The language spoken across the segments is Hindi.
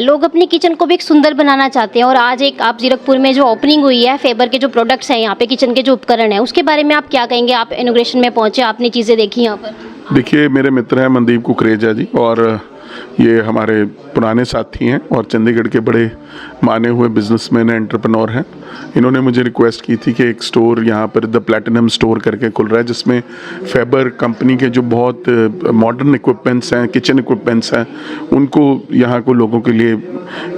लोग अपनी किचन को भी एक सुंदर बनाना चाहते हैं और आज एक आप जीरकपुर में जो ओपनिंग हुई है फेबर के जो प्रोडक्ट्स हैं यहाँ पे किचन के जो उपकरण हैं उसके बारे में आप क्या कहेंगे? आप इनॉग्रेशन में पहुंचे, आपने चीज़ें देखी यहाँ पर। देखिए, मेरे मित्र हैं मनदीप कुकरेजा जी, और ये हमारे पुराने साथी हैं और चंडीगढ़ के बड़े माने हुए बिजनेसमैन एंटरप्रेन्योर हैं। इन्होंने मुझे रिक्वेस्ट की थी कि एक स्टोर यहाँ पर द प्लैटिनम स्टोर करके खुल रहा है, जिसमें फेबर कंपनी के जो बहुत मॉडर्न इक्विपमेंट्स हैं, किचन इक्विपमेंट्स हैं, उनको यहाँ को लोगों के लिए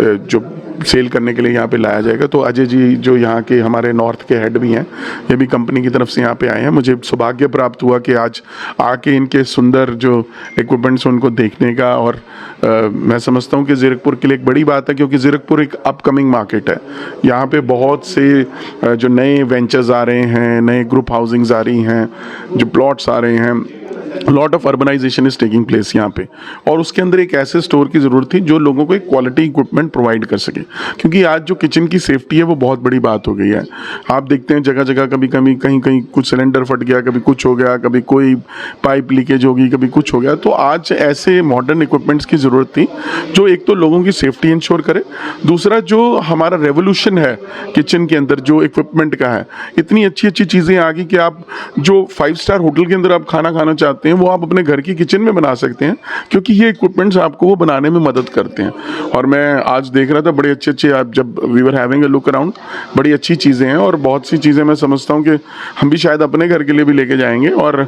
जो सेल करने के लिए यहाँ पे लाया जाएगा। तो अजय जी जो यहाँ के हमारे नॉर्थ के हेड भी हैं, ये भी कंपनी की तरफ से यहाँ पे आए हैं। मुझे सौभाग्य प्राप्त हुआ कि आज आके इनके सुंदर जो इक्विपमेंट्स उनको देखने का, और मैं समझता हूँ कि जीरकपुर के लिए एक बड़ी बात है, क्योंकि जीरकपुर एक अपकमिंग मार्केट है। यहाँ पे बहुत से जो नए वेंचर्स आ रहे हैं, नए ग्रुप हाउसिंग्स आ रही हैं, जो प्लॉट्स आ रहे हैं, lot of urbanization is taking place यहाँ पे, और उसके अंदर एक ऐसे स्टोर की ज़रूरत थी जो लोगों को एक क्वालिटी इक्विपमेंट प्रोवाइड कर सके, क्योंकि आज जो किचन की सेफ्टी है वो बहुत बड़ी बात हो गई है। आप देखते हैं जगह जगह कभी कभी कहीं कुछ सिलेंडर फट गया, कभी कुछ हो गया, कभी कोई पाइप लीकेज होगी, कभी कुछ हो गया। तो आज ऐसे मॉडर्न इक्विपमेंट्स की ज़रूरत थी जो एक तो लोगों की सेफ्टी इंश्योर करे, दूसरा जो हमारा रेवोल्यूशन है किचन के अंदर जो इक्विपमेंट का है, इतनी अच्छी अच्छी चीज़ें आ गई कि आप जो 5 स्टार होटल के अंदर आप खाना खाना चाहते हैं वो आप अपने घर की किचन में बना सकते हैं, क्योंकि ये इक्विपमेंट्स आपको वो बनाने में मदद करते हैं। और मैं आज देख रहा था बड़े अच्छे आप जब we were having a look around, बड़ी अच्छी चीज़ें हैं, और बहुत सी चीज़ें मैं समझता हूँ कि हम भी शायद अपने घर के लिए भी लेके जाएंगे। और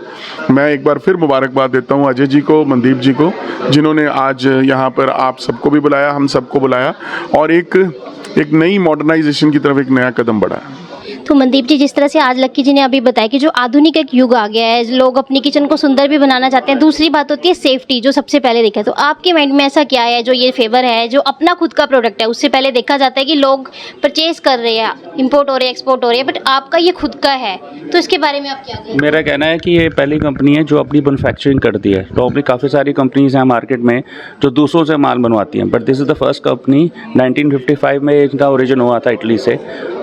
मैं एक बार फिर मुबारकबाद देता हूँ अजय जी को, मनदीप जी को, जिन्होंने आज यहाँ पर आप सबको भी बुलाया, हम सबको बुलाया, और एक नई मॉडर्नाइजेशन की तरफ एक नया कदम बढ़ाया। तो मनदीप जी, जिस तरह से आज लक्की जी ने अभी बताया कि जो आधुनिक एक युग आ गया है, लोग अपनी किचन को सुंदर भी बनाना चाहते हैं, दूसरी बात होती है सेफ्टी, जो सबसे पहले देखा है। तो आपके माइंड में ऐसा क्या है जो ये फेवर है, जो अपना खुद का प्रोडक्ट है, उससे पहले देखा जाता है कि लोग परचेज कर रहे हैं, इंपोर्ट हो रहे हैं, एक्सपोर्ट हो रहे हैं, बट आपका ये खुद का है, तो इसके बारे में आप क्या कहेंगे? मेरा कहना है कि ये पहली कंपनी है जो अपनी मैन्युफैक्चरिंग करती है। नॉर्मली काफ़ी सारी कंपनीज हैं मार्केट में जो दूसरों से माल बनवाती हैं, but this is the first company. 1955 में इनका ओरिजिन हुआ था इटली से,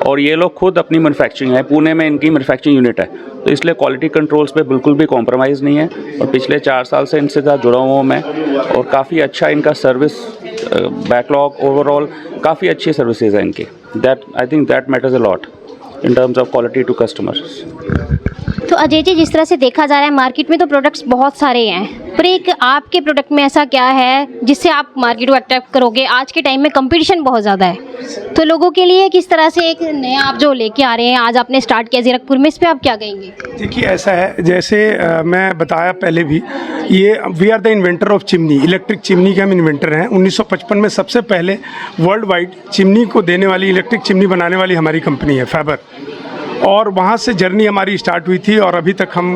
और ये लोग खुद अपनी मैन्युफैक्चरिंग है, पुणे में इनकी मैन्युफैक्चरिंग यूनिट है, तो इसलिए क्वालिटी कंट्रोल्स पे बिल्कुल भी कॉम्प्रोमाइज़ नहीं है। और पिछले 4 साल से इनसे साथ जुड़ा हुआ हूँ मैं, और काफ़ी अच्छा इनका सर्विस बैकलॉग ओवरऑल काफ़ी अच्छी सर्विसेज है इनकी। That I think that matters a lot in terms of quality to customers. तो अजय जी, जिस तरह से देखा जा रहा है मार्केट में तो प्रोडक्ट्स बहुत सारे हैं, पर एक आपके प्रोडक्ट में ऐसा क्या है जिससे आप मार्केट को अट्रैक्ट करोगे? आज के टाइम में कंपटीशन बहुत ज़्यादा है, तो लोगों के लिए किस तरह से एक नया आप जो लेके आ रहे हैं, आज आपने स्टार्ट किया जीरकपुर में, इस पर आप क्या कहेंगे? देखिए, ऐसा है जैसे मैं बताया पहले भी, ये we are the inventor of chimney, electric chimney के हम इन्वेंटर हैं। 1955 में सबसे पहले वर्ल्ड वाइड चिमनी को देने वाली, इलेक्ट्रिक चिमनी बनाने वाली हमारी कंपनी है फेबर, और वहाँ से जर्नी हमारी स्टार्ट हुई थी, और अभी तक हम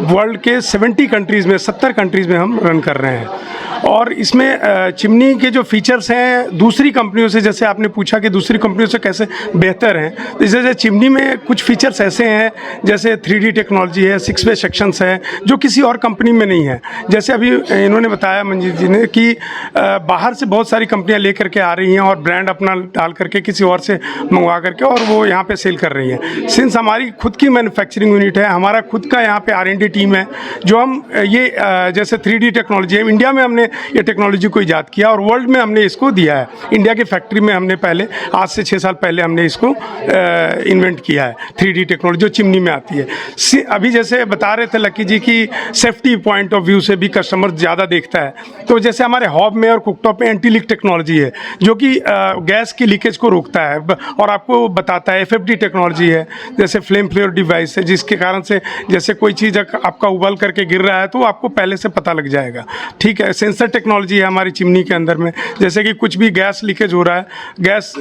वर्ल्ड के 70 कंट्रीज़ में, 70 कंट्रीज़ में हम रन कर रहे हैं। और इसमें चिमनी के जो फीचर्स हैं दूसरी कंपनियों से, जैसे आपने पूछा कि दूसरी कंपनियों से कैसे बेहतर हैं, तो जैसे चिमनी में कुछ फीचर्स ऐसे हैं, जैसे 3D टेक्नोलॉजी है, 6 वे सेक्शंस है, जो किसी और कंपनी में नहीं है। जैसे अभी इन्होंने बताया मंजीत जी ने कि बाहर से बहुत सारी कंपनियाँ ले करके आ रही हैं और ब्रांड अपना डाल करके किसी और से मंगवा करके और वो यहाँ पे सेल कर रही हैं। सिंस हमारी खुद की मैन्युफैक्चरिंग यूनिट है, हमारा खुद का यहाँ पे R&D टीम है, जो हम ये जैसे 3D टेक्नोलॉजी है, इंडिया में हमने ये टेक्नोलॉजी को ईजाद किया और वर्ल्ड में हमने इसको दिया है। इंडिया की फैक्ट्री में हमने पहले, आज से 6 साल पहले हमने इसको इन्वेंट किया है, 3D टेक्नोलॉजी जो चिमनी में आती है। अभी जैसे बता रहे थे लक्की जी की सेफ्टी पॉइंट ऑफ व्यू से भी कस्टमर ज़्यादा देखता है, तो जैसे हमारे हॉब में और कुकटॉप में एंटी लीक टेक्नोलॉजी है जो कि गैस की लीकेज को रोकता है और आपको बताता है। FFD टेक्नोलॉजी है, जैसे फ्लेम फ्लेयर डिवाइस है, जिसके कारण से जैसे कोई चीज़ आपका उबल करके गिर रहा है तो आपको पहले से पता लग जाएगा। ठीक है, सेंसर टेक्नोलॉजी है हमारी चिमनी के अंदर में, जैसे कि कुछ भी गैस लीकेज हो रहा है, गैस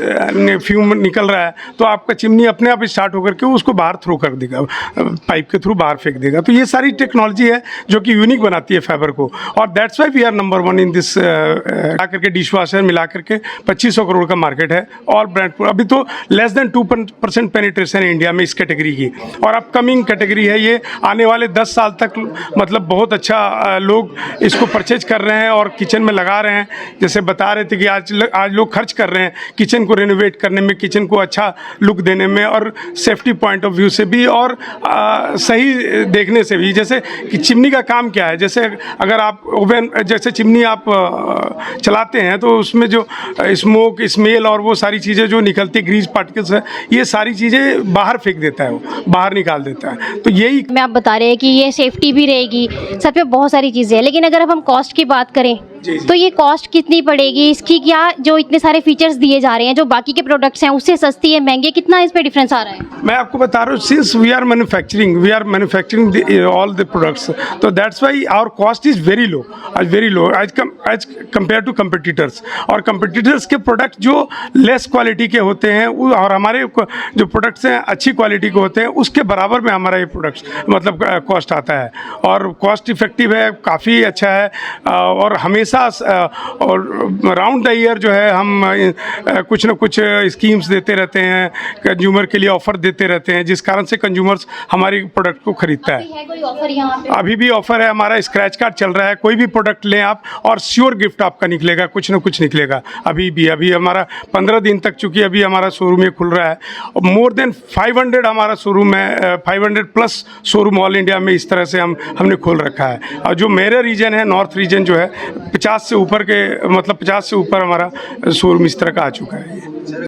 फ्यूम निकल रहा है, तो आपका चिमनी अपने आप स्टार्ट होकर के उसको बाहर थ्रो कर देगा, पाइप के थ्रू बाहर फेंक देगा। तो ये सारी टेक्नोलॉजी है जो कि यूनिक बनाती है फाइबर को, और that's why we are number 1 in this. करके डिश वॉशर मिला करके 2500 करोड़ का मार्केट है, और ब्रांड अभी तो लेस देन 2% पेनिट्रेशन है इंडिया में इस कैटेगरी की, और अपकमिंग कैटेगरी है ये। आने वाले 10 साल तक मतलब बहुत अच्छा लोग इसको परचेज कर रहे हैं हैं और किचन में लगा रहे हैं, जैसे बता रहे थे कि आज लोग खर्च कर रहे हैं किचन को रेनोवेट करने में, किचन को अच्छा लुक देने में, और सेफ्टी पॉइंट ऑफ व्यू से भी और सही देखने से भी। जैसे कि चिमनी का काम क्या है, जैसे अगर आप ओवन जैसे चिमनी आप चलाते हैं तो उसमें जो स्मोक स्मेल और वो सारी चीज़ें जो निकलती है, ग्रीस पार्टिकल्स है, ये सारी चीज़ें बाहर फेंक देता है, वो बाहर निकाल देता है। तो यही में आप बता रहे हैं कि ये सेफ्टी भी रहेगी, सब पे बहुत सारी चीज़ें हैं। लेकिन अगर अब हम कॉस्ट की बात करें तो ये कॉस्ट कितनी पड़ेगी इसकी? क्या जो इतने सारे फीचर्स दिए जा रहे हैं जो बाकी के प्रोडक्ट्स हैं उससे सस्ती है, महंगे, कितना इस पे डिफरेंस आ रहा है? मैं आपको बता रहा हूँ, since we are manufacturing all the products, तो that's why our cost is very low as compare to competitors. और कंपटीटर्स के प्रोडक्ट जो लेस क्वालिटी के होते हैं और हमारे जो प्रोडक्ट्स हैं अच्छी क्वालिटी के होते हैं, उसके बराबर में हमारा ये प्रोडक्ट्स मतलब कॉस्ट आता है, और कॉस्ट इफेक्टिव है, काफ़ी अच्छा है। और हमेशा और राउंड द ईयर जो है हम कुछ ना कुछ स्कीम्स देते रहते हैं, कंज्यूमर के लिए ऑफर देते रहते हैं, जिस कारण से कंज्यूमर्स हमारी प्रोडक्ट को खरीदता है। कोई ऑफर यहाँ पे? अभी भी ऑफर है, हमारा स्क्रैच कार्ड चल रहा है, कोई भी प्रोडक्ट लें आप और श्योर गिफ्ट आपका निकलेगा, कुछ ना कुछ निकलेगा। अभी हमारा 15 दिन तक, चूँकि अभी हमारा शोरूम ये खुल रहा है, मोर देन 500 हमारा शोरूम है, 500 प्लस शोरूम ऑल इंडिया में इस तरह से हमने खोल रखा है। और जो मेरा रीजन है, नॉर्थ रीजन जो है, 50 से ऊपर के मतलब 50 से ऊपर हमारा शोरूम इस तरह का आ चुका है।